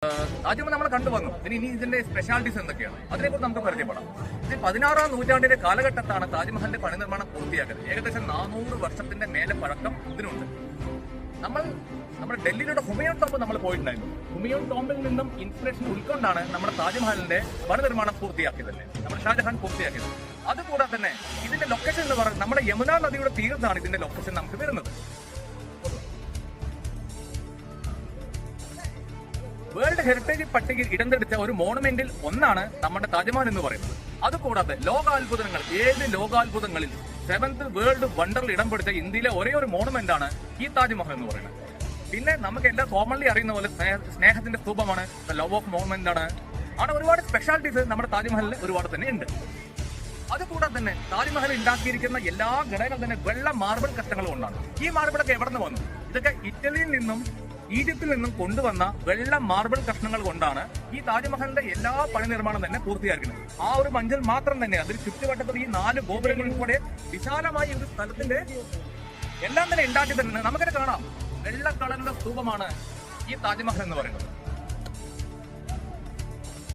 താജ്മഹൽ നമ്മൾ കണ്ടുവന്നു. ഇനി ഇതിന്റെ സ്പെഷ്യാലിറ്റീസ് എന്തൊക്കെയാണ് അതിനെക്കുറിച്ച് നമുക്ക് പരിചയപ്പെടാം. ഇത് 16-ാം നൂറ്റാണ്ടിന്റെ കാലഘട്ടത്താണ് താജ്മഹലിന്റെ പണി നിർമ്മാണം പൂർത്തിയാക്കുന്നത്. ഏകദേശം 400 വർഷത്തിന്റെ മേലെ പഴക്കം ഇതിനുണ്ട്. നമ്മുടെ ഡൽഹിയിലുള്ള ഹുമയൂൺ ടോംബ് നമ്മൾ പോയിട്ടുണ്ടായിരുന്നു. ഹുമയൂൺ ടോംബിൽ നിന്നും ഇൻസ്പിറേഷൻ ഉൾക്കൊണ്ടാണ് നമ്മുടെ താജ്മഹലിന്റെ പണി നിർമ്മാണം പൂർത്തിയാക്കിയത്, നമ്മുടെ ഷാജഹാൻ പൂർത്തിയാക്കിയത്. അതുകൂടാതെ തന്നെ ഇതിന്റെ ലൊക്കേഷൻ എന്ന് പറയുന്നത് നമ്മുടെ യമുന നദിയുടെ തീരത്താണ് ഇതിന്റെ ലൊക്കേഷൻ നമുക്ക് വരുന്നത്. വേൾഡ് ഹെറിറ്റേജ് പട്ടികയിൽ ഇടം പിടിച്ച ഒരു മോണുമെന്റിൽ ഒന്നാണ് നമ്മുടെ താജ്മഹൽ എന്ന് പറയുന്നത്. അതുകൂടാതെ ലോകാത്ഭുതങ്ങൾ, 7 ലോകാത്ഭുതങ്ങളിൽ 7th വേൾഡ് വണ്ടറിൽ ഇടം പിടിച്ച ഇന്ത്യയിലെ ഒരേ ഒരു മോണുമെന്റ് ആണ് ഈ താജ്മഹൽ എന്ന് പറയുന്നത്. പിന്നെ നമുക്ക് എല്ലാം കോമൺലി അറിയുന്ന പോലെ സ്നേഹത്തിന്റെ സ്തൂപമാണ്, ലവ് ഓഫ് മോണുമെന്റ് ആണ്. ഒരുപാട് സ്പെഷ്യാലിറ്റീസ് നമ്മുടെ താജ്മഹലിൽ ഒരുപാട് തന്നെ ഉണ്ട്. അതുകൂടാതെ തന്നെ താജ്മഹൽ ഉണ്ടാക്കിയിരിക്കുന്ന എല്ലാ ഘടകങ്ങളും തന്നെ വെള്ള മാർബിൾ കഷ്ണങ്ങൾ കൊണ്ടാണ്. ഈ മാർബിളൊക്കെ എവിടെ നിന്ന് വന്നു? ഇതൊക്കെ ഇറ്റലിയിൽ നിന്നും ഈജിപ്തിൽ നിന്നും കൊണ്ടുവന്ന വെള്ള മാർബിൾ കഷ്ണങ്ങൾ കൊണ്ടാണ് ഈ താജ്മഹലിന്റെ എല്ലാ പണി നിർമ്മാണം തന്നെ പൂർത്തിയാക്കുന്നത്. ആ ഒരു മഞ്ചൽ മാത്രം തന്നെ അതിൽ ചുറ്റുവട്ടത്തിൽ ഈ 4 ഗോപുരങ്ങളിൽ കൂടെ വിശാലമായ ഒരു സ്ഥലത്തിന്റെ എല്ലാം തന്നെ ഉണ്ടാക്കി തന്നെ നമുക്കത് കാണാം. വെള്ള കളറിന്റെ സ്തൂപമാണ് ഈ താജ്മഹൽ എന്ന് പറയുന്നത്.